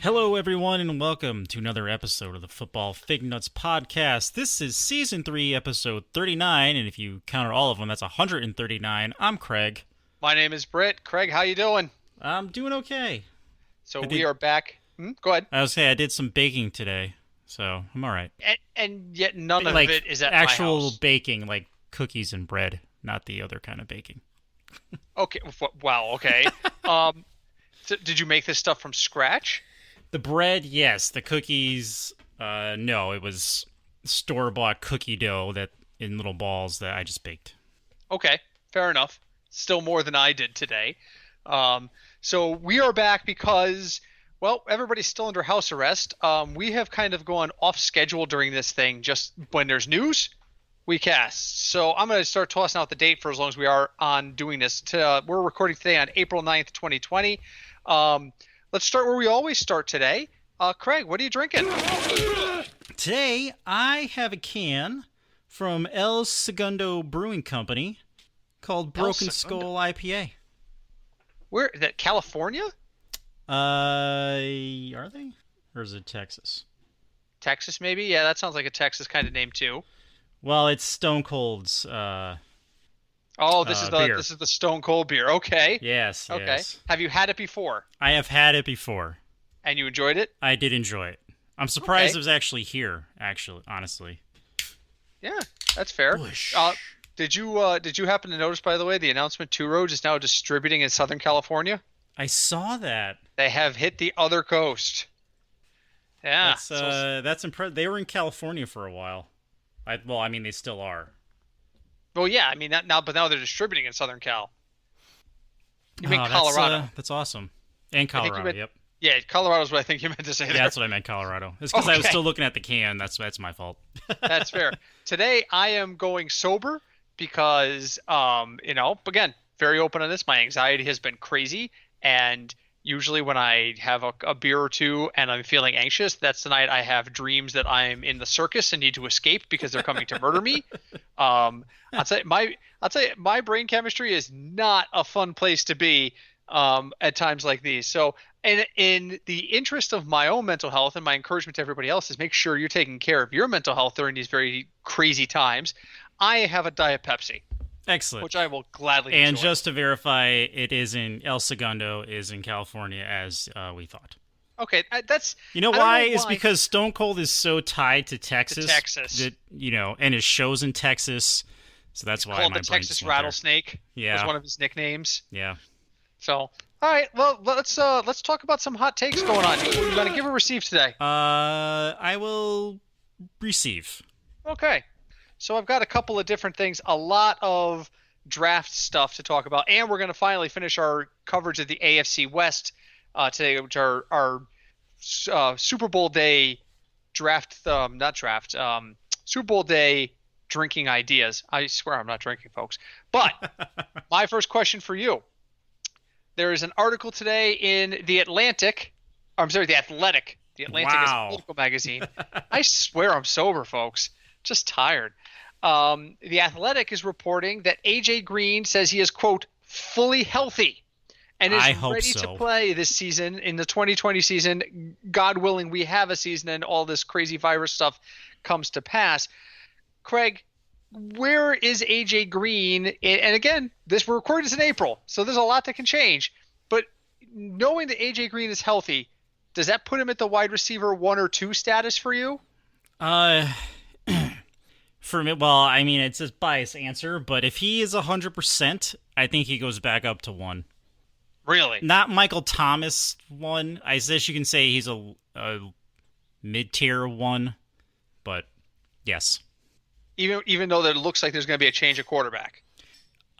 Hello, everyone, and welcome to another episode of the Football Fignuts podcast. This is Season 3, Episode 39, and if you count all of them, that's 139. I'm Craig. My name is Britt. Craig, how you doing? I'm doing okay. So we are back. Go ahead. I was saying I did some baking today, so I'm all right. And yet none of like it is at actual my house. Baking, like cookies and bread, not the other kind of baking. Okay. Wow. Okay. So did you make this stuff from scratch? The bread, yes. The cookies, no. It was store-bought cookie dough that in little balls that I just baked. Okay. Fair enough. Still more than I did today. So we are back because, well, everybody's still under house arrest. We have kind of gone off schedule during this thing. Just when there's news, we cast. So I'm going to start tossing out the date for as long as we are on doing this. We're recording today on April 9th, 2020. Let's start where we always start today. Craig, what are you drinking? Today, I have a can from El Segundo Brewing Company called Broken Skull IPA. Where? That California? Are they? Or is it Texas? Texas, maybe? Yeah, that sounds like a Texas kind of name, too. Well, it's Stone Cold's this is beer. the Stone Cold beer. Okay. Yes, Okay. yes. Have you had it before? I have had it before. And you enjoyed it? I did enjoy it. I'm surprised Okay. it was actually here, honestly. Yeah, that's fair. Bush. Did you happen to notice, by the way, the announcement Two Roads is now distributing in Southern California? I saw that. They have hit the other coast. Yeah. That's impressive. They were in California for a while. They still are. Well, yeah, I mean, now they're distributing in Southern Cal. You mean Colorado? That's awesome. And Colorado, yep. Yeah, Colorado's what I think you meant to say there. Yeah, that's what I meant, Colorado. It's because I was still looking at the can. That's my fault. That's fair. Today, I am going sober because, again, very open on this. My anxiety has been crazy, and usually when I have a beer or two and I'm feeling anxious, that's the night I have dreams that I'm in the circus and need to escape because they're coming to murder me. I'll tell you, my brain chemistry is not a fun place to be at times like these. So, in the interest of my own mental health and my encouragement to everybody else is make sure you're taking care of your mental health during these very crazy times. I have a Diet Pepsi. Excellent. Which I will gladly And enjoy. just to verify, it is in El Segundo, is in California, as we thought. Okay, that's... You know why? It's because Stone Cold is so tied to Texas. That, and his show's in Texas, so that's why called my the brain Texas just went Rattlesnake. Yeah. Was one of his nicknames. Yeah. So, all right, well, let's talk about some hot takes going on. You going to give or receive today? I will receive. Okay. So I've got a couple of different things, a lot of draft stuff to talk about, and we're going to finally finish our coverage of the AFC West today, which are our Super Bowl Day Super Bowl Day drinking ideas. I swear I'm not drinking, folks. But my first question for you. There is an article today in The Athletic. The Athletic. The Atlantic is a political magazine. I swear I'm sober, folks. Just tired. The Athletic is reporting that A.J. Green says he is, quote, fully healthy and is ready to play this season in the 2020 season. God willing, we have a season and all this crazy virus stuff comes to pass. Craig, where is A.J. Green? And again, we're recording this in April, so there's a lot that can change. But knowing that A.J. Green is healthy, does that put him at the wide receiver 1 or 2 status for you? For me, well, I mean, it's a biased answer, but if he is 100%, I think he goes back up to 1. Really? Not Michael Thomas 1. I guess you can say he's a mid-tier 1, but yes. Even though that it looks like there's going to be a change of quarterback.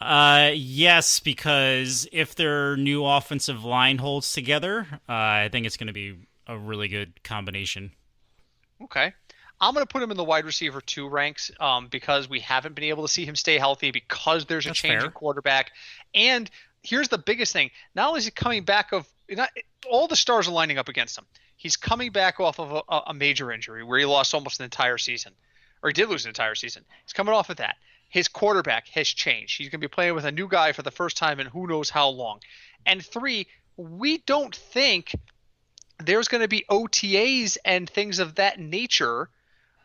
Yes, because if their new offensive line holds together, I think it's going to be a really good combination. Okay. I'm going to put him in the wide receiver 2 ranks because we haven't been able to see him stay healthy because there's a change in quarterback. And here's the biggest thing. Not only is he coming back all the stars are lining up against him. He's coming back off of a major injury where he lost almost an entire season, or he did lose an entire season. He's coming off of that. His quarterback has changed. He's going to be playing with a new guy for the first time in who knows how long. And 3, we don't think there's going to be OTAs and things of that nature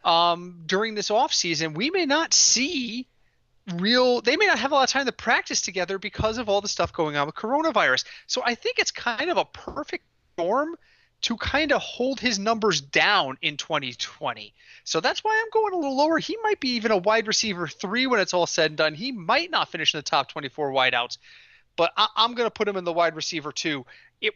during this offseason. We may not see they may not have a lot of time to practice together because of all the stuff going on with coronavirus. So I think it's kind of a perfect storm to kind of hold his numbers down in 2020. So that's why I'm going a little lower. He might be even a wide receiver 3 when it's all said and done. He might not finish in the top 24 wideouts, but I'm going to put him in the wide receiver 2.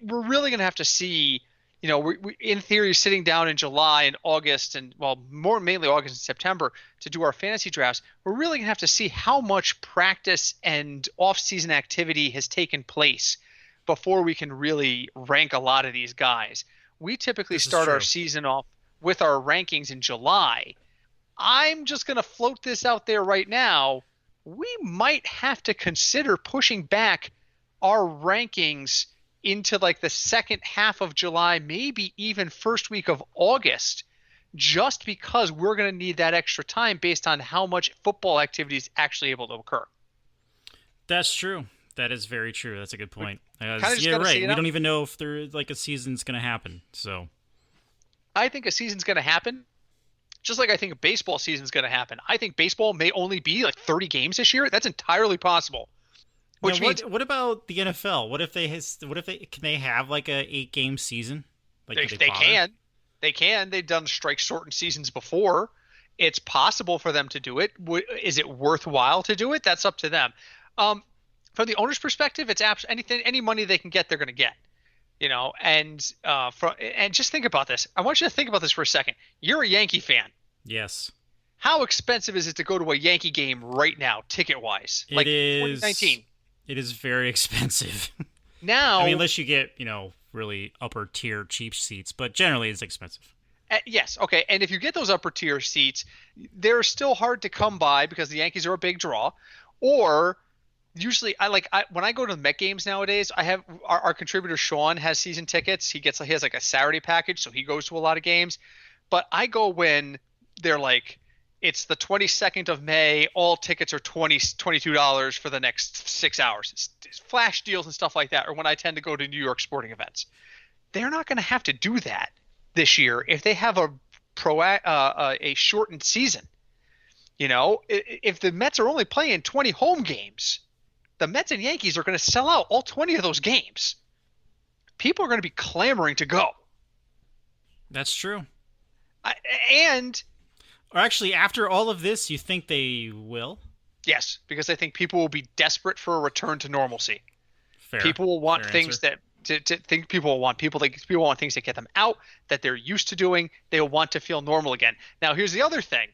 We're really going to have to see, we in theory, sitting down in July and August and, well, mainly August and September to do our fantasy drafts. We're really going to have to see how much practice and off-season activity has taken place before we can really rank a lot of these guys. We typically start our season off with our rankings in July. I'm just going to float this out there right now. We might have to consider pushing back our rankings into like the second half of July, maybe even first week of August, just because we're going to need that extra time based on how much football activity is actually able to occur. That's true. That is very true. That's a good point. Yeah, right. We don't even know if a season's going to happen. So I think a season's going to happen, just like I think a baseball season's going to happen. I think baseball may only be like 30 games this year. That's entirely possible. Which means, what about the NFL? What if can they have like a 8-game season? Like they can. They've done strike shortened seasons before. It's possible for them to do it. Is it worthwhile to do it? That's up to them. From the owner's perspective, it's any money they can get, they're going to get. And just think about this. I want you to think about this for a second. You're a Yankee fan. Yes. How expensive is it to go to a Yankee game right now, ticket-wise? Like 2019. It is very expensive. Now, I mean, unless you get, really upper tier cheap seats, but generally it's expensive. Yes. Okay. And if you get those upper tier seats, they're still hard to come by because the Yankees are a big draw. Or usually when I go to the Met games nowadays, I have our contributor Sean has season tickets. He has like a Saturday package, so he goes to a lot of games. But I go when they're like, it's the 22nd of May, all tickets are $22 for the next 6 hours. It's flash deals and stuff like that. Or when I tend to go to New York sporting events, they're not going to have to do that this year if they have a shortened season. If the Mets are only playing 20 home games, the Mets and Yankees are going to sell out all 20 of those games. People are going to be clamoring to go. That's true. Or actually, after all of this, you think they will? Yes, because I think people will be desperate for a return to normalcy. Fair. People will want things people want things that get them out, that they're used to doing. They'll want to feel normal again. Now, here's the other thing.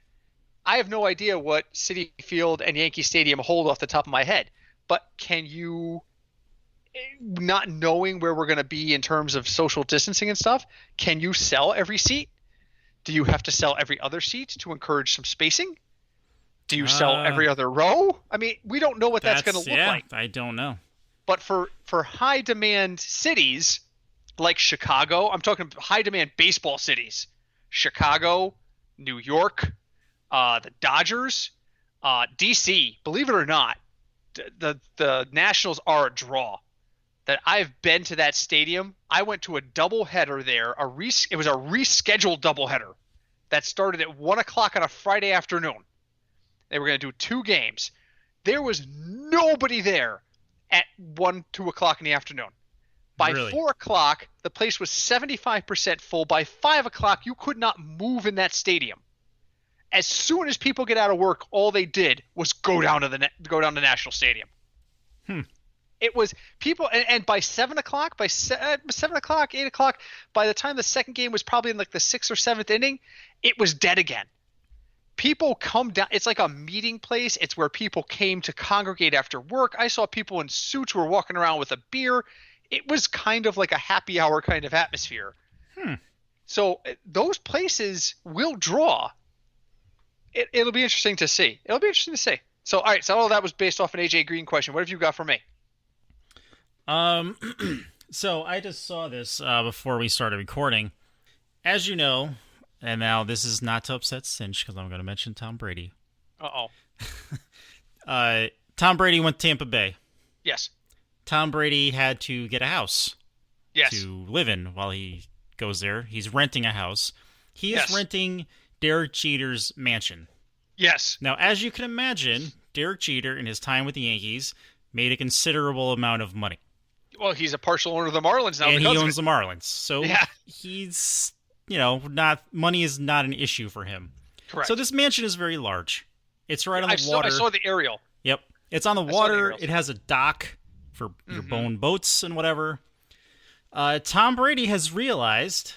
I have no idea what Citi Field and Yankee Stadium hold off the top of my head, but can you, not knowing where we're going to be in terms of social distancing and stuff, can you sell every seat? Do you have to sell every other seat to encourage some spacing? Do you sell every other row? I mean, we don't know what that's going to look like. I don't know. But for high demand cities like Chicago, I'm talking high demand baseball cities, Chicago, New York, the Dodgers, DC, believe it or not, the Nationals are a draw. That I've been to that stadium. I went to a doubleheader there. It was a rescheduled doubleheader that started at 1 o'clock on a Friday afternoon. They were going to do 2 games. There was nobody there at 2 o'clock in the afternoon. By 4 o'clock, the place was 75% full. By 5 o'clock, you could not move in that stadium. As soon as people get out of work, all they did was go down to National Stadium. It was people, and by 7 o'clock, 8 o'clock, by the time the second game was probably in like the 6th or 7th inning, it was dead again. People come down. It's like a meeting place. It's where people came to congregate after work. I saw people in suits who were walking around with a beer. It was kind of like a happy hour kind of atmosphere. So those places will draw. It'll be interesting to see. So, all right. So all that was based off an AJ Green question. What have you got for me? Um, so I just saw this before we started recording. As you know, and now this is not to upset Cinch because I'm going to mention Tom Brady. Uh-oh. Tom Brady went to Tampa Bay. Yes. Tom Brady had to get a house Yes. to live in while he goes there. He's renting a house. He is Yes. renting Derek Jeter's mansion. Yes. Now, as you can imagine, Derek Jeter, in his time with the Yankees, made a considerable amount of money. Well, he's a partial owner of the Marlins now. And he because of owns it. the Marlins. So Yeah. he's, not money is not an issue for him. Correct. So this mansion is very large. It's right on the water. I saw the aerial. Yep. It's on the saw the water. aerials. It has a dock for your bone boats and whatever. Tom Brady has realized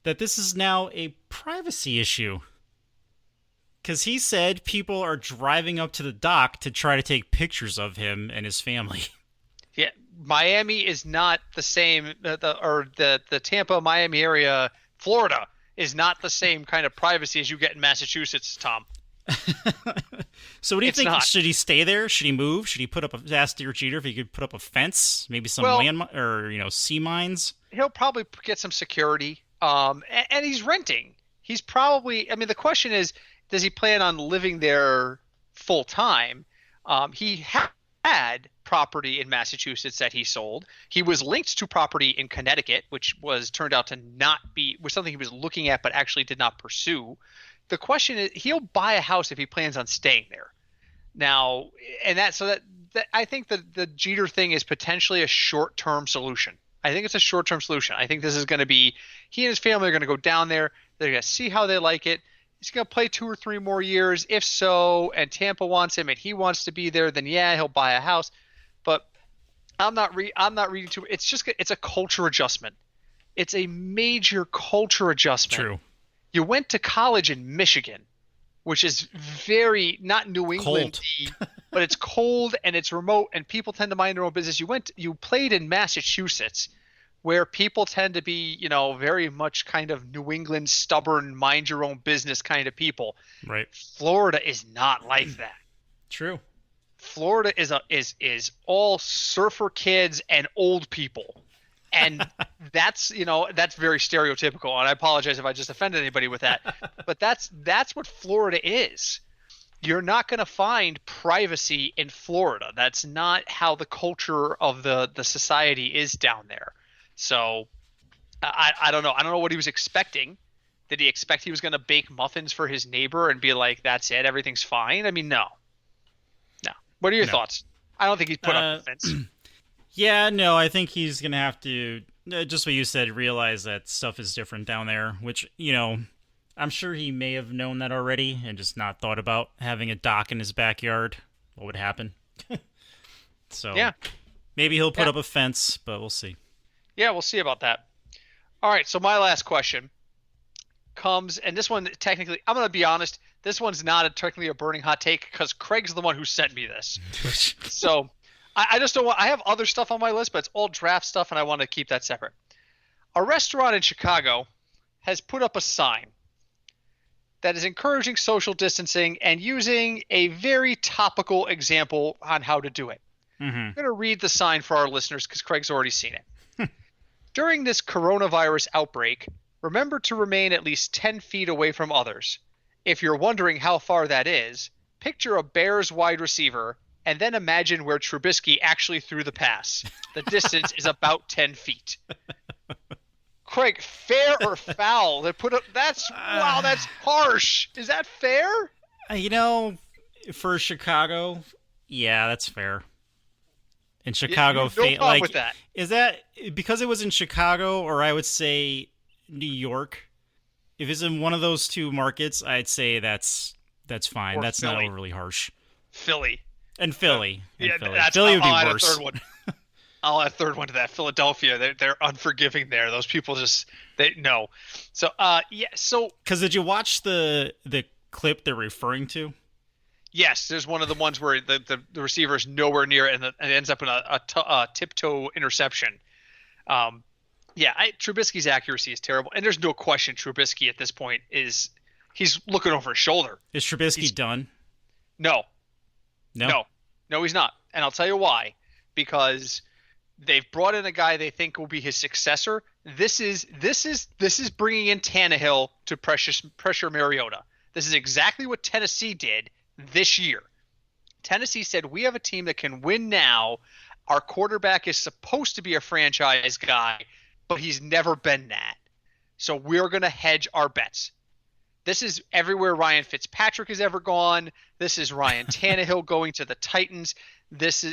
that this is now a privacy issue. Because he said people are driving up to the dock to try to take pictures of him and his family. Yeah. Miami is not the same, the Tampa, Miami area, Florida is not the same kind of privacy as you get in Massachusetts, Tom. So what do you It's think? not. Should he stay there? Should he move? Should he put up ask Derek Jeter if he could put up a fence, maybe some sea mines? He'll probably get some security. And he's renting. He's probably. I mean, the question is, does he plan on living there full time? He had property in Massachusetts that he sold. He was linked to property in Connecticut, which turned out to not be was something he was looking at, but actually did not pursue. The question is, he'll buy a house if he plans on staying there. Now, and that I think the Jeter thing is potentially a short-term solution. I think it's a short-term solution. I think this is going to be he and his family are going to go down there. They're going to see how they like it. He's going to play 2 or 3 more years. If so, and Tampa wants him and he wants to be there, then yeah, he'll buy a house. But I'm not reading too. It's a culture adjustment. It's a major culture adjustment. True. You went to college in Michigan, which is very not New England, but it's cold and it's remote, and people tend to mind their own business. You played in Massachusetts, where people tend to be, very much kind of New England, stubborn, mind your own business kind of people. Right. Florida is not like that. True. Florida is all surfer kids and old people. And that's very stereotypical, and I apologize if I just offended anybody with that. But that's what Florida is. You're not going to find privacy in Florida. That's not how the culture of the society is down there. So I don't know. I don't know what he was expecting. Did he expect he was going to bake muffins for his neighbor and be like, that's it, everything's fine? I mean, no. What are your thoughts? I don't think he's put up a fence. Yeah, no, I think he's going to have to, just what you said, realize that stuff is different down there, which, I'm sure he may have known that already and just not thought about having a dock in his backyard. What would happen? So yeah. Maybe he'll put up a fence, but we'll see. Yeah, we'll see about that. All right, so my last question comes, and this one technically, I'm going to be honest, this one's not technically a burning hot take because Craig's the one who sent me this. So I just don't want – I have other stuff on my list, but it's all draft stuff, and I want to keep that separate. A restaurant in Chicago has put up a sign that is encouraging social distancing and using a very topical example on how to do it. Mm-hmm. I'm going to read the sign for our listeners because Craig's already seen it. During this coronavirus outbreak, remember to remain at least 10 feet away from others. If you're wondering how far that is, picture a Bears wide receiver and then imagine where Trubisky actually threw the pass. The distance is about 10 feet. Craig, fair or foul? They put up that's harsh. Is that fair? For Chicago, yeah, that's fair. In Chicago, no problem with that. Is that because it was in Chicago, or I would say New York? If it's in one of those two markets, I'd say that's fine. Or That's Philly. not overly harsh. Philly. And Philly. Philly would be worse. Add a third one. I'll add a third one to that. Philadelphia, they're unforgiving there. Those people no. So So because did you watch the clip they're referring to? Yes, there's one of the ones where the receiver is nowhere near it, and it ends up in a tiptoe interception. Trubisky's accuracy is terrible, and there's no question Trubisky at this point he's looking over his shoulder. Is Trubisky done? No, he's not, and I'll tell you why. Because They've brought in a guy they think will be his successor. This is bringing in Tannehill to pressure Mariota. This is exactly what Tennessee did this year. Tennessee said, we have a team that can win now. Our quarterback is supposed to be a franchise guy, but he's never been that. So we're going to hedge our bets. This is everywhere Ryan Fitzpatrick has ever gone. This is Ryan Tannehill going to the Titans.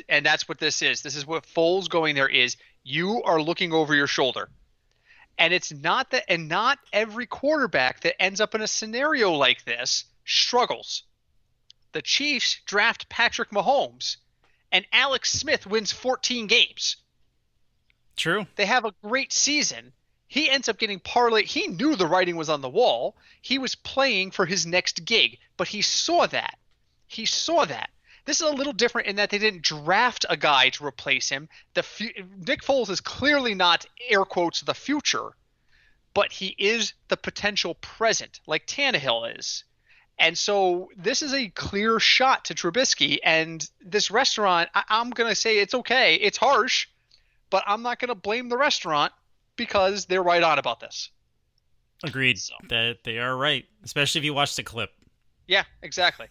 And that's what this is. This is what Foles going there is. You are looking over your shoulder. And it's not that, and not every quarterback that ends up in a scenario like this struggles. The Chiefs draft Patrick Mahomes, and Alex Smith wins 14 games. True. They have a great season. He ends up getting parlay. He knew the writing was on the wall. He was playing for his next gig, but he saw that. He saw that. This is a little different in that they didn't draft a guy to replace him. Nick Foles is clearly not, air quotes, the future, but he is the potential present, like Tannehill is. And so this is a clear shot to Trubisky. And this restaurant, I'm going to say it's okay. It's harsh, but I'm not going to blame the restaurant because they're right on about this. Agreed. So. That they are right, especially if you watch the clip. Yeah, exactly.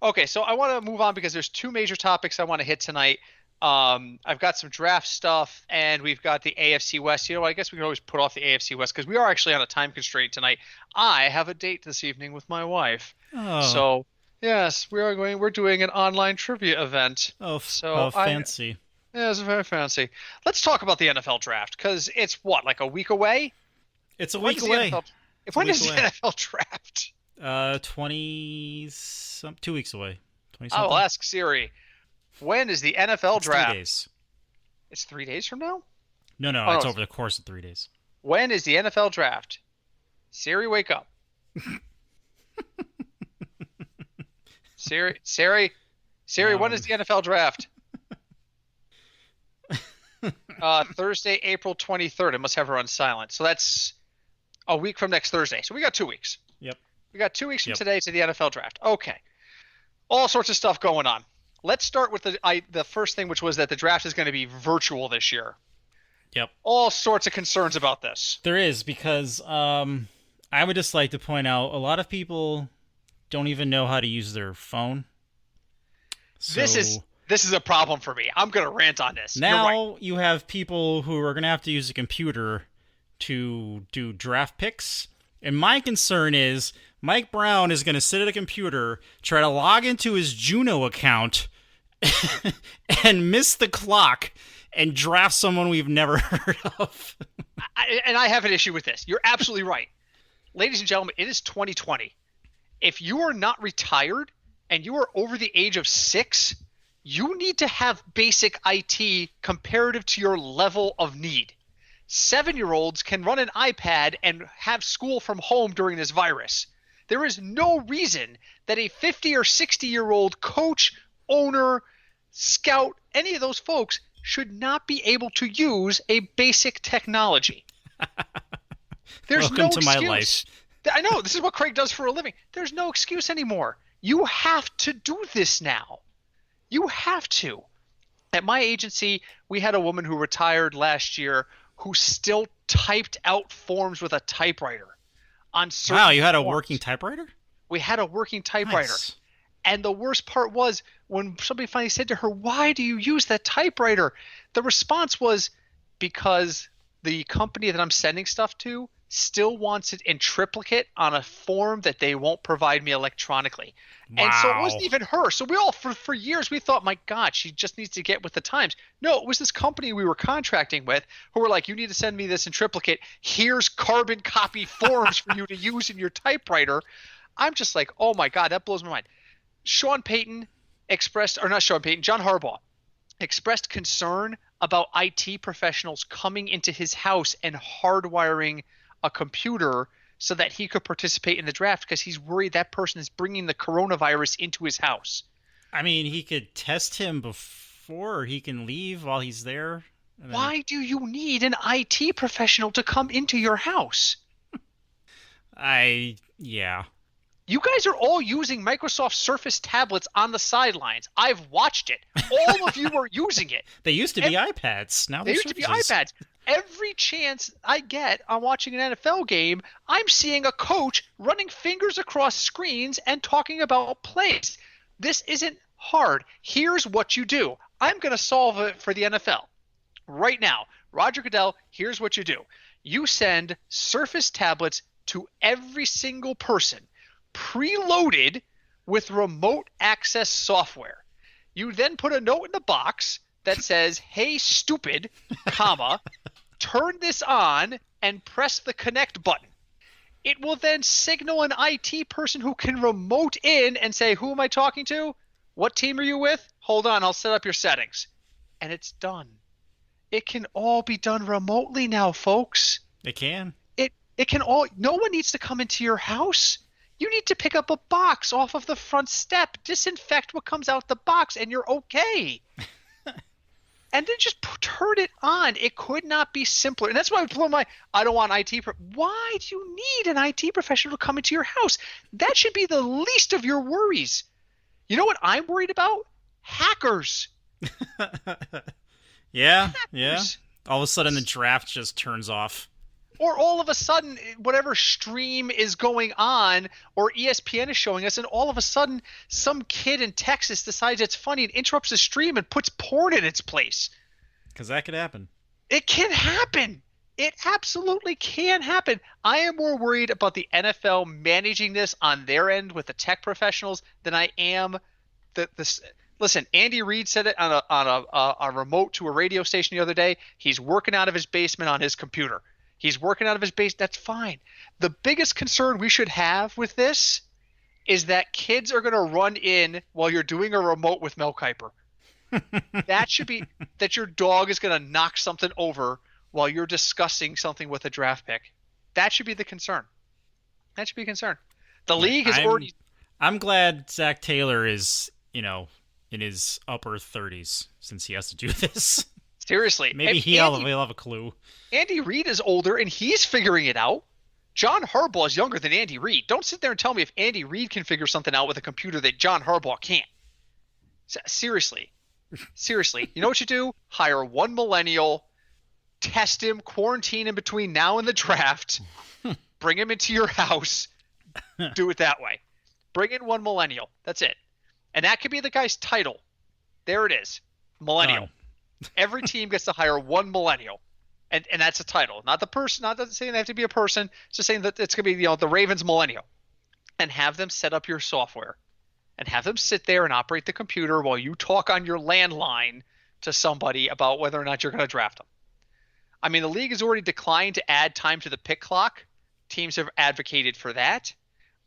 Okay, so I want to move on because there's two major topics I want to hit tonight. I've got some draft stuff, and we've got the AFC West. I guess we can always put off the AFC West because we are actually on a time constraint tonight. I have a date this evening with my wife. Oh. So, yes, we're doing an online trivia event. Oh, so fancy. Yeah, it's very fancy. Let's talk about the NFL draft because it's what, like a week away? It's a week away. When is the NFL draft? 2 weeks away. 20 something. I'll ask Siri. When is the NFL draft? 3 days. It's 3 days from now? No, it's over the course of 3 days. When is the NFL draft? Siri, wake up. Siri, when is the NFL draft? Thursday, April 23rd. I must have her on silent. So that's a week from next Thursday. So we got 2 weeks. Yep. We got 2 weeks from today to the NFL draft. Okay. All sorts of stuff going on. Let's start with the first thing, which was that the draft is going to be virtual this year. Yep. All sorts of concerns about this. There is, because I would just like to point out a lot of people don't even know how to use their phone. So this is a problem for me. I'm going to rant on this. Now you have people who are going to have to use a computer to do draft picks. And my concern is Mike Brown is going to sit at a computer, try to log into his Juno account, and miss the clock and draft someone we've never heard of. I have an issue with this. You're absolutely right. Ladies and gentlemen, it is 2020. If you are not retired and you are over the age of 6, you need to have basic IT comparative to your level of need. 7-year-olds can run an iPad and have school from home during this virus. There is no reason that a 50 or 60-year-old coach, owner, scout, any of those folks should not be able to use a basic technology. There's Welcome no to excuse. My life. I know, this is what Craig does for a living. There's no excuse anymore. You have to do this now. You have to. At my agency, we had a woman who retired last year who still typed out forms with a typewriter. Wow, you had a working typewriter? We had a working typewriter. Nice. And the worst part was when somebody finally said to her, "Why do you use that typewriter?" The response was, because the company that I'm sending stuff to still wants it in triplicate on a form that they won't provide me electronically. Wow. And so it wasn't even her. So we all, for years, we thought, my God, she just needs to get with the times. No, it was this company we were contracting with who were like, you need to send me this in triplicate. Here's carbon copy forms for you to use in your typewriter. I'm just like, oh my God, that blows my mind. John Harbaugh expressed concern about IT professionals coming into his house and hardwiring a computer so that he could participate in the draft because he's worried that person is bringing the coronavirus into his house. I mean, he could test him before, or he can leave while he's there. Why do you need an IT professional to come into your house? Yeah. You guys are all using Microsoft Surface tablets on the sidelines. I've watched it. All of you are using it. They used to be iPads. Now They they're used to be Surfaces. iPads. Every chance I get on watching an NFL game, I'm seeing a coach running fingers across screens and talking about plays. This isn't hard. Here's what you do. I'm going to solve it for the NFL right now. Roger Goodell, here's what you do. You send Surface tablets to every single person, preloaded with remote access software. You then put a note in the box that says, "Hey, stupid, comma, turn this on and press the connect button." It will then signal an IT person who can remote in and say, "Who am I talking to? What team are you with? Hold on, I'll set up your settings." And it's done. It can all be done remotely now, folks. They can. It can all. No one needs to come into your house. You need to pick up a box off of the front step, disinfect what comes out the box, and you're okay. And then just turn it on. It could not be simpler. And that's why I don't want IT. Why do you need an IT professional to come into your house? That should be the least of your worries. You know what I'm worried about? Hackers. Yeah. Hackers. All of a sudden the draft just turns off. Or all of a sudden, whatever stream is going on, or ESPN is showing us, and all of a sudden, some kid in Texas decides it's funny and interrupts the stream and puts porn in its place. Because that could happen. It can happen. It absolutely can happen. I am more worried about the NFL managing this on their end with the tech professionals than I am the. Listen, Andy Reid said it on a remote to a radio station the other day. He's working out of his basement on his computer. He's working out of his base. That's fine. The biggest concern we should have with this is that kids are going to run in while you're doing a remote with Mel Kiper. That should be that your dog is going to knock something over while you're discussing something with a draft pick. That should be the concern. That should be a concern. The league is already. I'm glad Zach Taylor is, in his upper 30s since he has to do this. Seriously. Maybe he'll have a clue. Andy Reid is older, and he's figuring it out. John Harbaugh is younger than Andy Reid. Don't sit there and tell me if Andy Reid can figure something out with a computer that John Harbaugh can't. Seriously. You know what you do? Hire one millennial, test him, quarantine him between now and the draft, bring him into your house, do it that way. Bring in one millennial. That's it. And that could be the guy's title. There it is. Millennial. Every team gets to hire one millennial. And that's a title. Not the person, not saying they have to be a person, it's just saying that it's going to be, the Ravens millennial. And have them set up your software. And have them sit there and operate the computer while you talk on your landline to somebody about whether or not you're going to draft them. I mean, the league has already declined to add time to the pick clock. Teams have advocated for that.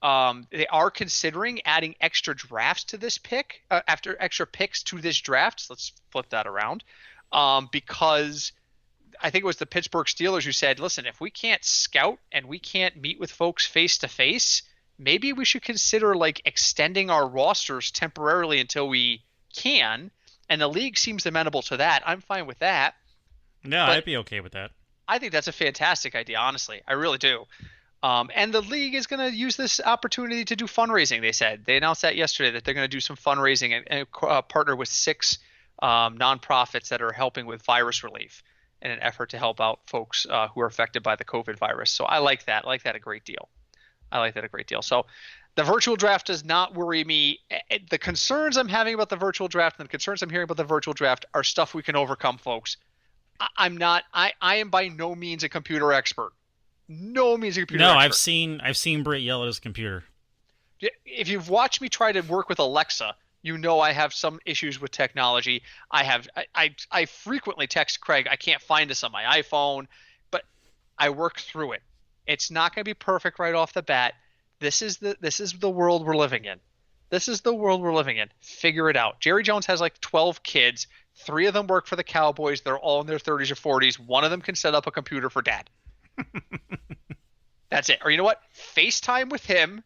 They are considering adding extra drafts to this pick, after extra picks to this draft. So let's flip that around. Because I think it was the Pittsburgh Steelers who said, listen, if we can't scout and we can't meet with folks face to face, maybe we should consider extending our rosters temporarily until we can. And the league seems amenable to that. I'm fine with that. No, I'd be okay with that. I think that's a fantastic idea, honestly. I really do. And the league is going to use this opportunity to do fundraising, they said. They announced that yesterday, that they're going to do some fundraising and partner with 6 nonprofits that are helping with virus relief in an effort to help out folks who are affected by the COVID virus. So I like that. I like that a great deal. So the virtual draft does not worry me. The concerns I'm having about the virtual draft and the concerns I'm hearing about the virtual draft are stuff we can overcome, folks. I am by no means a computer expert. No means a computer expert. I've seen Britt yell at his computer. If you've watched me try to work with Alexa, you know I have some issues with technology. I frequently text Craig, I can't find this on my iPhone, but I work through it. It's not going to be perfect right off the bat. This is the world we're living in. Figure it out. Jerry Jones has 12 kids. 3 of them work for the Cowboys. They're all in their 30s or 40s. One of them can set up a computer for dad. That's it. Or you know what? FaceTime with him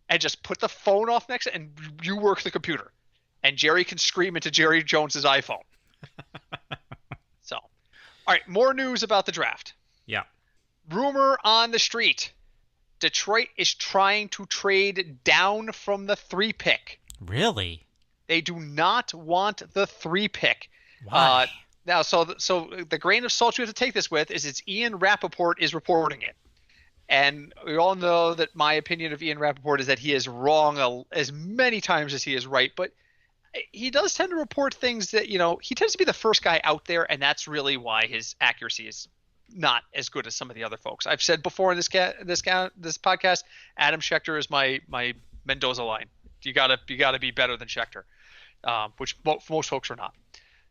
and just put the phone off next and you work the computer. And Jerry can scream into Jerry Jones's iPhone. So, all right, more news about the draft. Yeah. Rumor on the street. Detroit is trying to trade down from the 3 pick. Really? They do not want the 3 pick. Why? Now, so the grain of salt you have to take this with is it's Ian Rappaport is reporting it. And we all know that my opinion of Ian Rappaport is that he is wrong as many times as he is right. But he does tend to report things that, he tends to be the first guy out there, and that's really why his accuracy is not as good as some of the other folks. I've said before in this podcast, Adam Schefter is my Mendoza line. You gotta be better than Schefter, which most folks are not.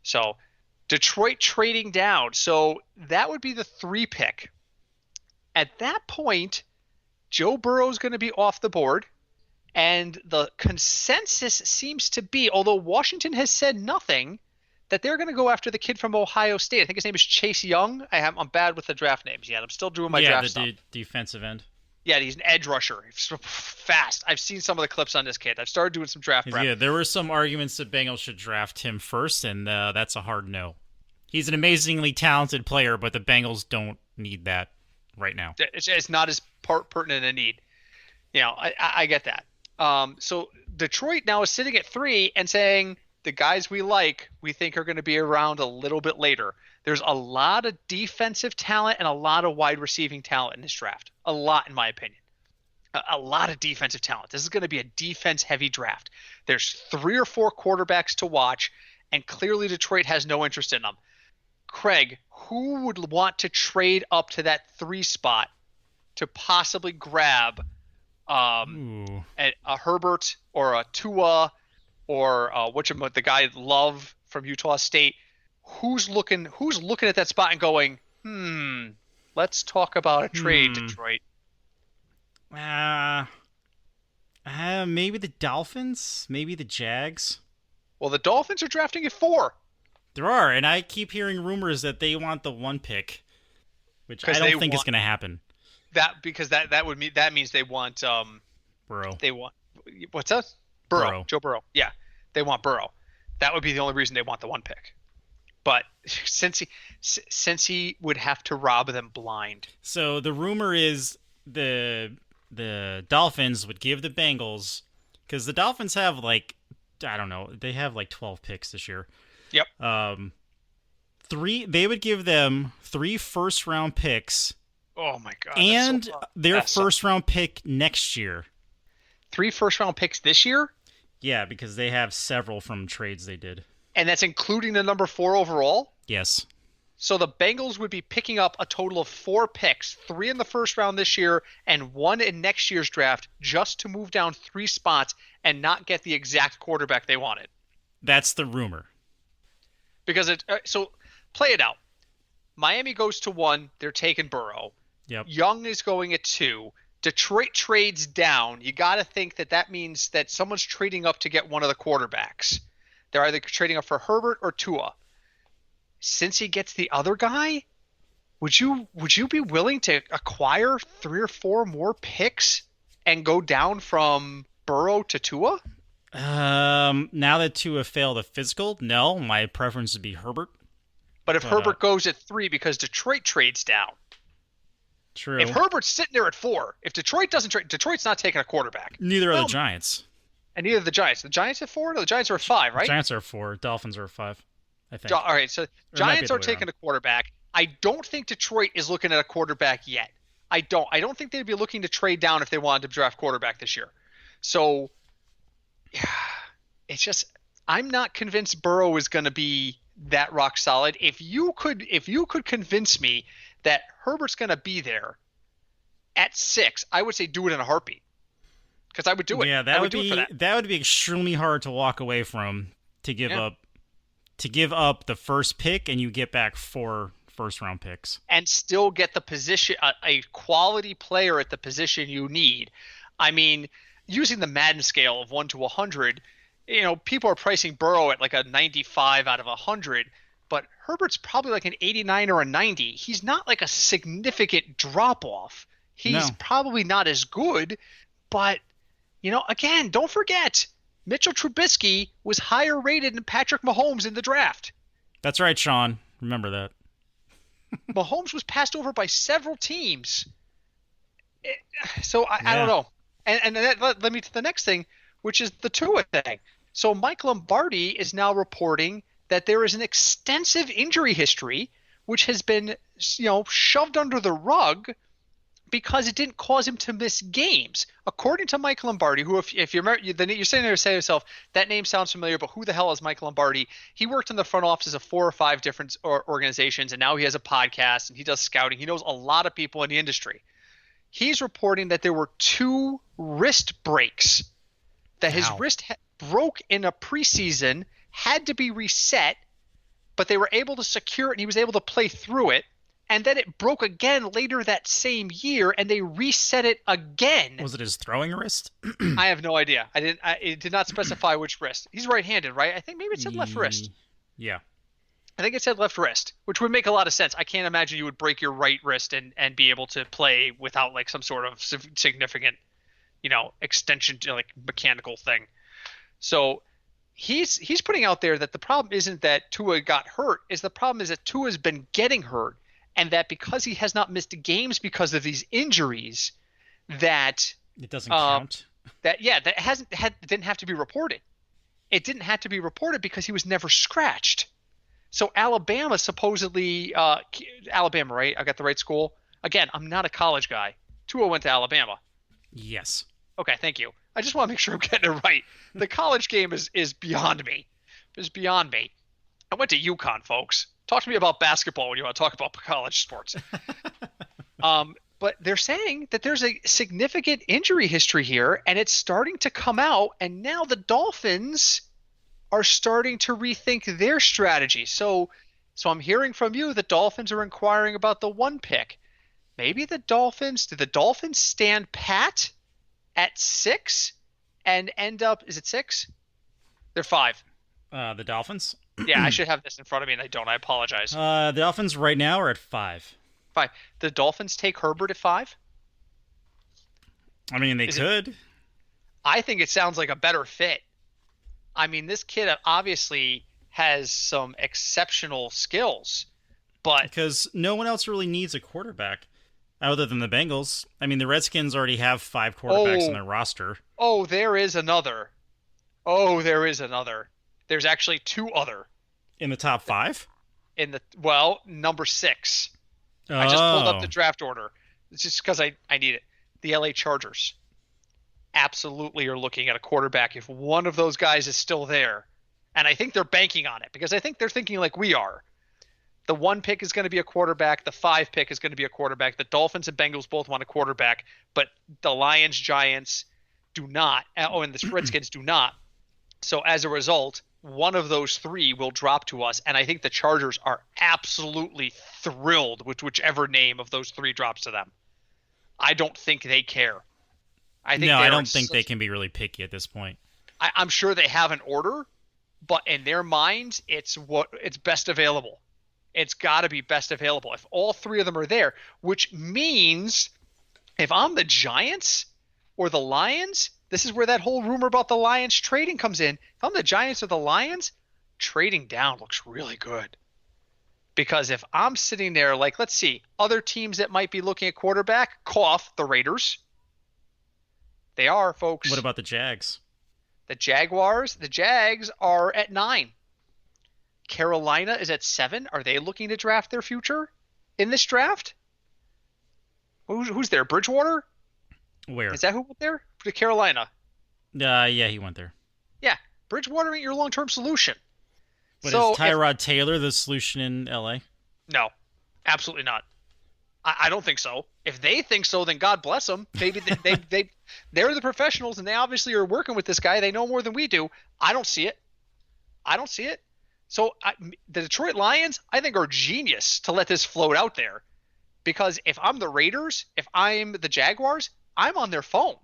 So Detroit trading down, so that would be the 3 pick. At that point, Joe Burrow is going to be off the board. And the consensus seems to be, although Washington has said nothing, that they're going to go after the kid from Ohio State. I think his name is Chase Young. I'm bad with the draft names yet. I'm still doing my draft stuff. Yeah, the defensive end. Yeah, he's an edge rusher. He's fast. I've seen some of the clips on this kid. I've started doing some draft prep. Yeah, there were some arguments that Bengals should draft him first, and that's a hard no. He's an amazingly talented player, but the Bengals don't need that right now. It's not as pertinent a need. I get that. So Detroit now is sitting at 3 and saying the guys we think are going to be around a little bit later. There's a lot of defensive talent and a lot of wide receiving talent in this draft. A lot, in my opinion. A lot of defensive talent. This is going to be a defense-heavy draft. There's 3 or 4 quarterbacks to watch, and clearly Detroit has no interest in them. Craig, who would want to trade up to that 3 spot to possibly grab a Herbert or a Tua or the guy Love from Utah State? Who's looking at that spot and going, let's talk about a trade, Detroit? Maybe the Dolphins, maybe the Jags. Well, the Dolphins are drafting at 4. There are, and I keep hearing rumors that they want the 1 pick, which I don't think is going to happen. That means they want Burrow. They want what's that? Burrow. Joe Burrow. Yeah, they want Burrow. That would be the only reason they want the 1 pick. But since he would have to rob them blind. So the rumor is the Dolphins would give the Bengals, because the Dolphins have they have 12 picks this year. Yep. They would give them 3 first-round picks. Oh my god! And their first-round pick next year. 3 first-round picks this year? Yeah, because they have several from trades they did. And that's including the number 4 overall? Yes. So the Bengals would be picking up a total of 4 picks, 3 in the first round this year and 1 in next year's draft, just to move down 3 spots and not get the exact quarterback they wanted. That's the rumor. Because so play it out. Miami goes to 1, they're taking Burrow. Yep. Young is going at 2. Detroit trades down. You got to think that means that someone's trading up to get one of the quarterbacks. They're either trading up for Herbert or Tua. Since he gets the other guy, would you be willing to acquire 3 or 4 more picks and go down from Burrow to Tua? Now that Tua failed a physical, no. My preference would be Herbert. But if Herbert goes at 3 because Detroit trades down. True. If Herbert's sitting there at 4, if Detroit doesn't trade, Detroit's not taking a quarterback. Neither are the Giants. And neither are the Giants. The Giants at 4? No, the Giants are at 5, right? The Giants are 4. Dolphins are 5, I think. All right, so Giants are taking a quarterback. I don't think Detroit is looking at a quarterback yet. I don't think they'd be looking to trade down if they wanted to draft quarterback this year. So, it's just I'm not convinced Burrow is going to be that rock solid. If you could convince me that Herbert's going to be there at 6, I would say do it in a heartbeat. Because I would do it. Yeah, that would be extremely hard to walk away from, to give up the first pick, and you get back 4 first-round picks. And still get the position, a quality player at the position you need. I mean, using the Madden scale of 1 to 100, people are pricing Burrow at like a 95 out of 100, but Herbert's probably like an 89 or a 90. He's not like a significant drop-off. He's probably not as good, but, again, don't forget, Mitchell Trubisky was higher rated than Patrick Mahomes in the draft. That's right, Sean. Remember that. Mahomes was passed over by several teams. So I don't Yeah. know. And that led me to the next thing, which is the Tua thing. So Mike Lombardi is now reporting that there is an extensive injury history, which has been, shoved under the rug because it didn't cause him to miss games. According to Mike Lombardi, who, if you remember, you're sitting there saying to yourself, that name sounds familiar, but who the hell is Mike Lombardi? He worked in the front offices of 4 or 5 different organizations, and now he has a podcast and he does scouting. He knows a lot of people in the industry. He's reporting that there were 2 wrist breaks, that his Ow. wrist broke in a preseason, had to be reset, but they were able to secure it and he was able to play through it. And then it broke again later that same year and they reset it again. Was it his throwing wrist? I have no idea. It did not specify which wrist. He's right-handed, right? I think maybe it said left wrist. Yeah. I think it said left wrist, which would make a lot of sense. I can't imagine you would break your right wrist and be able to play without like some sort of significant, extension to like mechanical thing. So he's putting out there that the problem isn't that Tua got hurt, is the problem is that Tua's been getting hurt, and that because he has not missed games because of these injuries, that It doesn't count. that didn't have to be reported. It didn't have to be reported because he was never scratched. So Alabama supposedly, Alabama, right? I got the right school. Again, I'm not a college guy. Tua went to Alabama. Yes. Okay, thank you. I just want to make sure I'm getting it right. The college game is beyond me. Is beyond me. I went to UConn, folks. Talk to me about basketball when you want to talk about college sports. But they're saying that there's a significant injury history here, and it's starting to come out, and now the Dolphins are starting to rethink their strategy. So I'm hearing from you the Dolphins are inquiring about the 1 pick. Maybe do the Dolphins stand pat at 6 and end up, is it 6? They're 5. The Dolphins? Yeah, I should have this in front of me and I don't. I apologize. The Dolphins right now are at 5. 5. The Dolphins take Herbert at 5? I mean, they could. I think it sounds like a better fit. I mean, this kid obviously has some exceptional skills, but Because no one else really needs a quarterback other than the Bengals. I mean, the Redskins already have 5 quarterbacks on their roster. oh, there is another. Oh, there is another. There's actually 2 other In the top 5? number 6. Oh. I just pulled up the draft order. It's just because I need it. The LA Chargers absolutely are looking at a quarterback if one of those guys is still there. And I think they're banking on it because I think they're thinking like we are. The 1 pick is going to be a quarterback. The 5 pick is going to be a quarterback. The Dolphins and Bengals both want a quarterback, but the Lions, Giants do not. Oh, and the Redskins do not. So as a result, one of those 3 will drop to us, and I think the Chargers are absolutely thrilled with whichever name of those 3 drops to them. I don't think they care. I don't think they can be really picky at this point. I'm sure they have an order, but in their minds, it's best available. It's got to be best available. If all 3 of them are there, which means if I'm the Giants or the Lions, this is where that whole rumor about the Lions trading comes in. If I'm the Giants or the Lions, trading down looks really good. Because if I'm sitting there, like, let's see, other teams that might be looking at quarterback, cough, the Raiders. They are, folks. What about the Jags? The Jags are at 9. Carolina is at 7. Are they looking to draft their future in this draft? Who's there? Bridgewater? Where? Is that who went there? To Carolina. Yeah, he went there. Yeah, Bridgewater ain't your long-term solution. But is Tyrod Taylor the solution in LA? No, absolutely not. I don't think so. If they think so, then God bless them. Maybe they're the professionals, and they obviously are working with this guy. They know more than we do. I don't see it. So the Detroit Lions, I think, are genius to let this float out there. Because if I'm the Raiders, if I'm the Jaguars, I'm on their phone.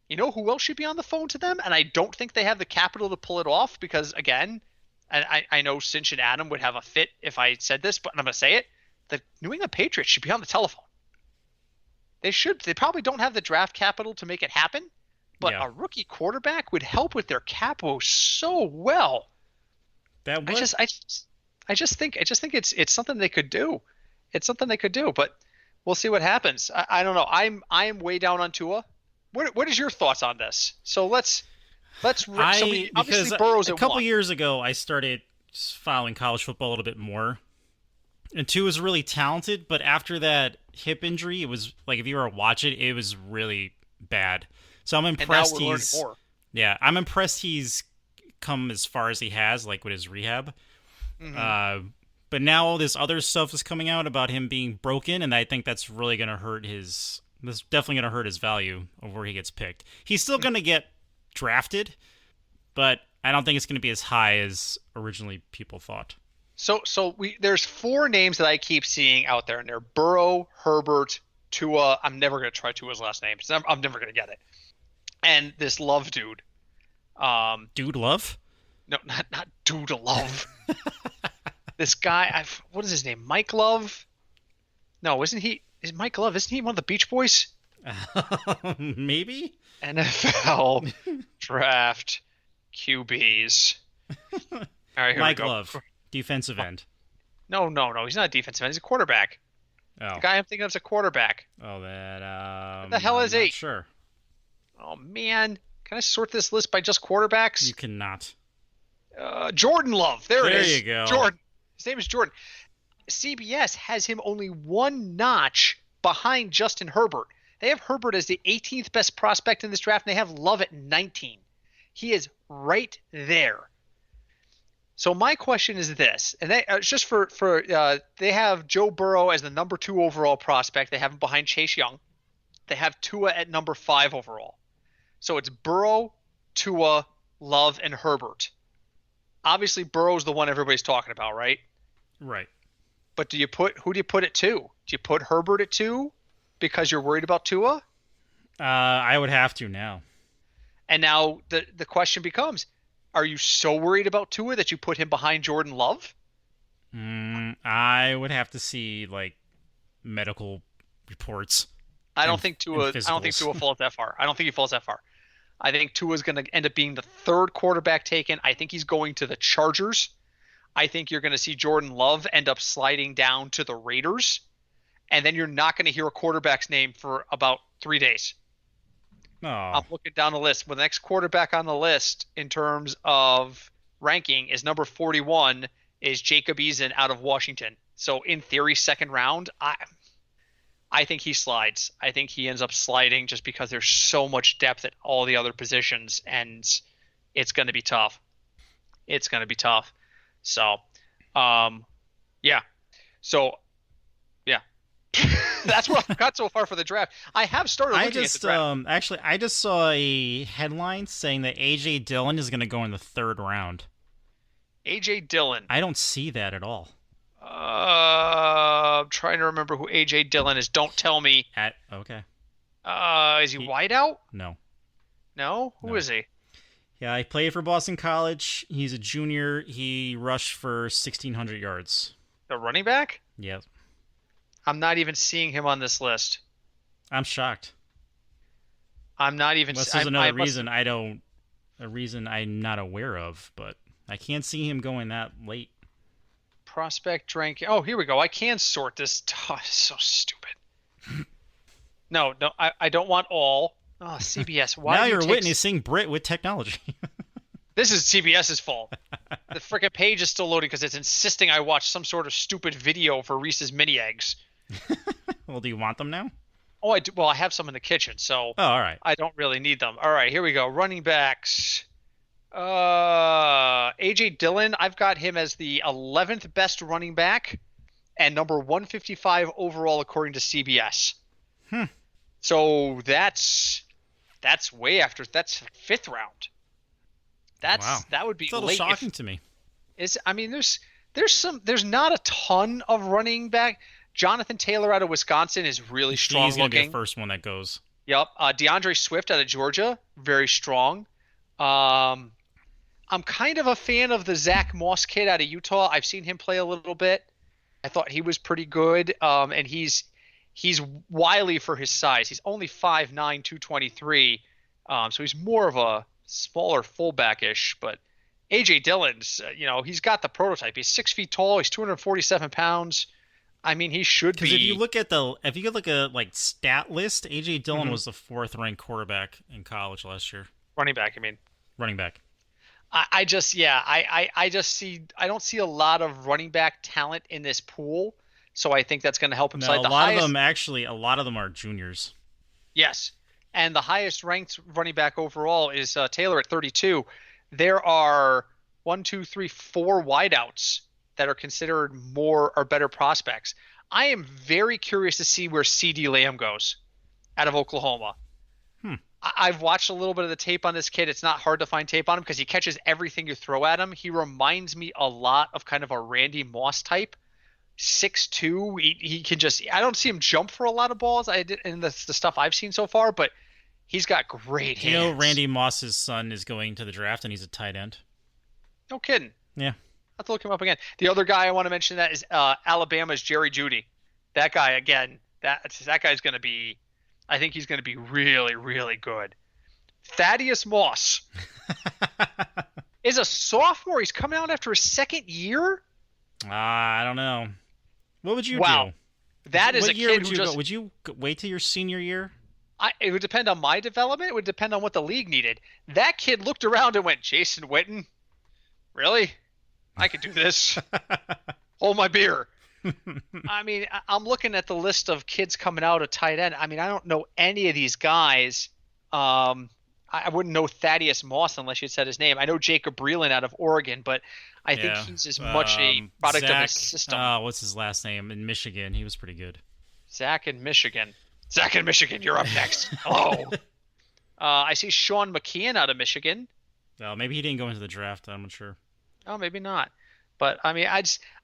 You know who else should be on the phone to them? And I don't think they have the capital to pull it off because, again, and I know Cinch and Adam would have a fit if I said this, but I'm going to say it. The New England Patriots should be on the telephone. They should. They probably don't have the draft capital to make it happen, but a rookie quarterback would help with their capo so well. That would. I just think it's something they could do. It's something they could do. But we'll see what happens. I don't know. I'm way down on Tua. What is your thoughts on this? So so we obviously Because Burrow's a at couple one. years ago, I started following college football a little bit more. And two was really talented, but after that hip injury, it was like if you were to watch it, it was really bad. So I'm And now impressed we're learning he's more. yeah, I'm impressed he's come as far as he has, like with his rehab. Hmm. Uh, but now all this other stuff is coming out about him being broken, and I think that's really gonna hurt his. That's definitely gonna hurt his value of where he gets picked. He's still gonna get drafted, but I don't think it's gonna be as high as originally people thought. So there's four names that I keep seeing out there, and they're Burrow, Herbert, Tua. I'm never gonna try Tua's last name. So I'm never gonna get it. And this Love dude. Um, Dude, love. no, not dude Love. This guy. What is his name? Mike Love? No, isn't he? Is Mike Love? Isn't he one of the Beach Boys? Maybe. NFL draft QBs. All right, here we Mike go. Love, defensive end. No, no, no. He's not a defensive end. He's a quarterback. The Oh, guy I'm thinking of is a quarterback. oh, that. What the hell I'm is not he? sure. Oh man, can I sort this list by just quarterbacks? You cannot. Jordan Love. There it There is. you go. Jordan. His name is Jordan. CBS has him only one notch behind Justin Herbert. They have Herbert as the 18th best prospect in this draft, and they have Love at 19. He is right there. So my question is this, and it's just for they have Joe Burrow as the number 2 overall prospect. They have him behind Chase Young. They have Tua at number 5 overall. So it's Burrow, Tua, Love, and Herbert. Obviously, Burrow's the one everybody's talking about, right? Right. But who do you put at 2? Do you put Herbert at 2 because you're worried about Tua? I would have to now. And now the question becomes, are you so worried about Tua that you put him behind Jordan Love? I would have to see like medical reports I don't and, think and Tua. I don't think physicals. Tua falls that far. I don't think he falls that far. I think Tua is going to end up being the 3rd quarterback taken. I think he's going to the Chargers. I think you're going to see Jordan Love end up sliding down to the Raiders, and then you're not going to hear a quarterback's name for about 3 days. Oh, I'm looking down the list. Well, the next quarterback on the list in terms of ranking is number 41 is Jacob Eason out of Washington. So in theory, 2nd round. I think he slides. I think he ends up sliding just because there's so much depth at all the other positions, and it's going to be tough. It's going to be tough. So, yeah. So, yeah. That's what I've got so far for the draft. I have started I looking at the just draft. actually I just saw a headline saying that AJ Dillon is going to go in the 3rd round. A.J. Dillon. I don't see that at all. I'm trying to remember who A.J. Dillon is. Don't tell me. At okay, Is he he, wideout? no, No? Who no. is he? Yeah, he played for Boston College. He's a junior. He rushed for 1,600 yards. The running back? Yeah, I'm not even seeing him on this list. I'm shocked. I'm not even. Unless there's I another must reason I don't, a reason I'm not aware of, but I can't see him going that late. prospect ranking. Oh, here we go. I can sort this. Oh, it's so stupid. No, no, I don't want all. Oh, CBS. Why Now do you you're take? witnessing Brit with technology. This is CBS's fault. The frickin' page is still loading because it's insisting I watch some sort of stupid video for Reese's mini eggs. Well, do you want them now? Oh, I do. Well, I have some in the kitchen, so Oh, all right. I don't really need them. All right, here we go. Running backs. AJ Dillon, I've got him as the 11th best running back and number 155 overall according to CBS. Hmm. So that's way after. That's 5th round. Wow. That would be It's a little late. shocking to me. I mean, there's not a ton of running back. Jonathan Taylor out of Wisconsin is really strong He's gonna be the looking. first one that goes. Yep. DeAndre Swift out of Georgia, very strong. I'm kind of a fan of the Zach Moss kid out of Utah. I've seen him play a little bit. I thought he was pretty good. And he's wily for his size. He's only 5'9", 223. So he's more of a smaller fullback-ish. But A.J. Dillon's, he's got the prototype. He's 6 feet tall. He's 247 pounds. I mean, he should Because if you be look at like stat list, AJ Dillon mhm, was the fourth ranked quarterback in college last year, running back. I mean, running back. I just yeah, I just see I don't see a lot of running back talent in this pool, so I think that's going to help him No, slide. The highest, a lot of them are juniors. yes, and the highest ranked running back overall is Taylor at 32. There are one, two, three, four wideouts that are considered more or better prospects. I am very curious to see where CD Lamb goes out of Oklahoma. Hmm. I've watched a little bit of the tape on this kid. It's not hard to find tape on him because he catches everything you throw at him. He reminds me a lot of kind of a Randy Moss type. 6'2". He can just, I don't see him jump for a lot of balls. I did in the stuff I've seen so far, but he's got great Do you know hands. Randy Moss's son is going to the draft and he's a tight end? No kidding. Yeah. I'll have to look him up again. The other guy I want to mention that is Alabama's Jerry Jeudy. That guy again. That guy's going to be. I think he's going to be really, really good. Thaddeus Moss is a sophomore. He's coming out after his second year. I don't know. What would you Wow, do? that is What a year kid would who you just. go? Would you wait till your senior year? It would depend on my development. It would depend on what the league needed. That kid looked around and went, Jason Witten, really? I could do this. Hold my beer. I mean, I'm looking at the list of kids coming out of tight end. I mean, I don't know any of these guys. I wouldn't know Thaddeus Moss unless you said his name. I know Jacob Breland out of Oregon, but I think Yeah. he's as much a product of his Zach. system. What's his last name? In Michigan, he was pretty good. Zach in Michigan. Zach in Michigan, you're up next. Hello. I see Sean McKeon out of Michigan. Well, maybe he didn't go into the draft. I'm not sure. Oh, maybe not. But I mean,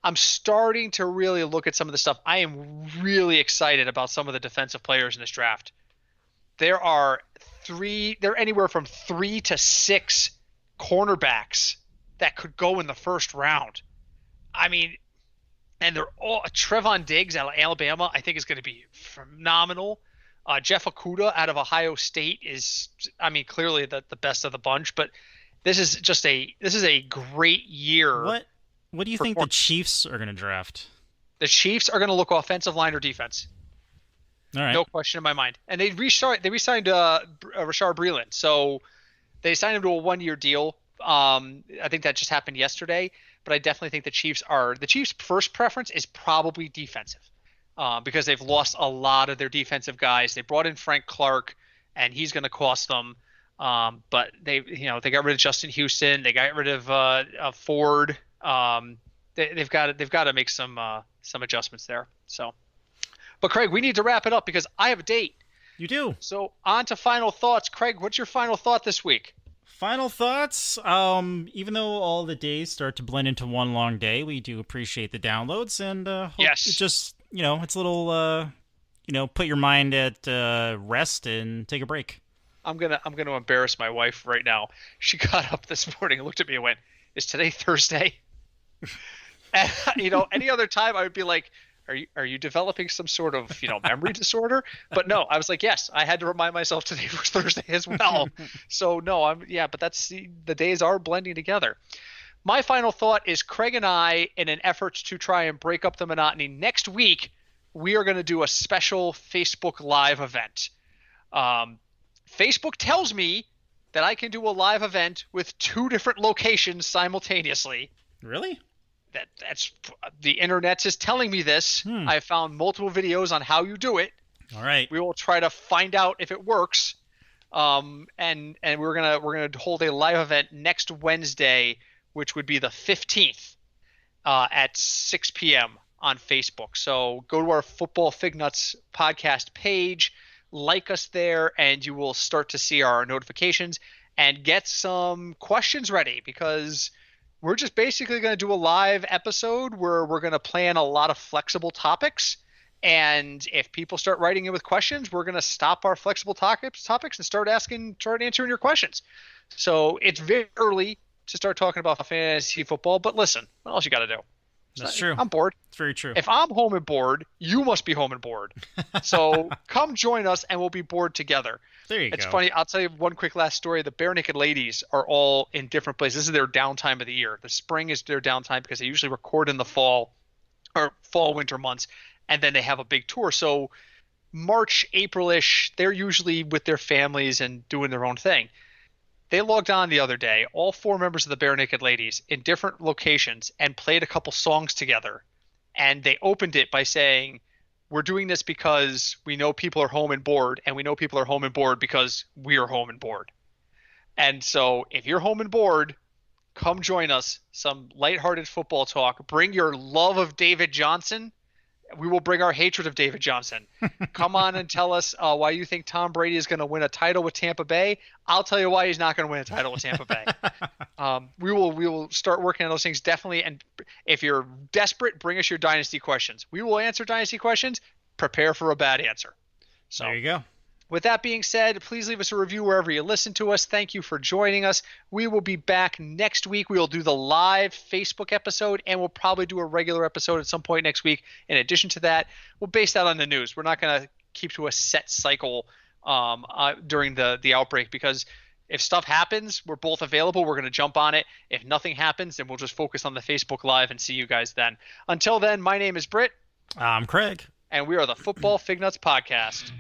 I'm starting to really look at some of the stuff. I am really excited about some of the defensive players in this draft. They're anywhere from 3 to 6 cornerbacks that could go in the first round. I mean, and they're all Trevon Diggs out of Alabama. I think is going to be phenomenal. Jeff Okudah out of Ohio State is, I mean, clearly the best of the bunch. But this is a great year. What do you think the Chiefs are going to draft? The Chiefs are going to look offensive line or defense. All right. No question in my mind. And they re-signed Rashard Breeland. So they signed him to a 1-year deal. I think that just happened yesterday. But I definitely think the Chiefs' first preference is probably defensive because they've lost a lot of their defensive guys. They brought in Frank Clark, and he's going to cost them. But they got rid of Justin Houston. They got rid of Ford. They've got to make some adjustments there. So, but Craig, we need to wrap it up because I have a date. You do. So on to final thoughts. Craig, what's your final thought this week? Final thoughts. Even though all the days start to blend into one long day, we do appreciate the downloads and hope Yes. it just it's a little put your mind at rest and take a break. I'm gonna embarrass my wife right now. She got up this morning and looked at me and went, "Is today Thursday?" And, any other time I would be like, "Are you developing some sort of memory disorder?" But no, I was like, "Yes, I had to remind myself today was Thursday as well." So no, but that's the days are blending together. My final thought is Craig and I, in an effort to try and break up the monotony, next week we are going to do a special Facebook Live event. Facebook tells me that I can do a live event with 2 different locations simultaneously. Really? That's the internet is telling me this. I found multiple videos on how you do it. All right. We will try to find out if it works. And we're gonna hold a live event next Wednesday, which would be the 15th, at 6 p.m. on Facebook. So go to our Football Fignuts podcast page, like us there, and you will start to see our notifications and get some questions ready because we're just basically going to do a live episode where we're going to plan a lot of flexible topics. And if people start writing in with questions, we're going to stop our flexible topics and start answering your questions. So it's very early to start talking about fantasy football, but listen, what else you got to do? That's true. I'm bored. It's very true. If I'm home and bored, you must be home and bored. So come join us and we'll be bored together. There you go. It's funny. I'll tell you one quick last story. The Bare Naked Ladies are all in different places. This is their downtime of the year. The spring is their downtime because they usually record in the fall. or fall, winter months, and then they have a big tour. So March, April-ish, they're usually with their families and doing their own thing. They logged on the other day, all four members of the Bare Naked Ladies in different locations, and played a couple songs together. And they opened it by saying, "We're doing this because we know people are home and bored, and we know people are home and bored because we are home and bored." And so if you're home and bored, come join us. Some lighthearted football talk. Bring your love of David Johnson. We will bring our hatred of David Johnson. Come on and tell us why you think Tom Brady is going to win a title with Tampa Bay. I'll tell you why he's not going to win a title with Tampa Bay. We will start working on those things definitely. And if you're desperate, bring us your dynasty questions. We will answer dynasty questions. Prepare for a bad answer. So There you go. with that being said, please leave us a review wherever you listen to us. Thank you for joining us. We will be back next week. We will do the live Facebook episode, and we'll probably do a regular episode at some point next week. In addition to that, we'll base that on the news. We're not going to keep to a set cycle during the outbreak, because if stuff happens, we're both available. We're going to jump on it. If nothing happens, then we'll just focus on the Facebook Live and see you guys then. Until then, my name is Britt. I'm Craig. And we are the Football Fignuts Podcast.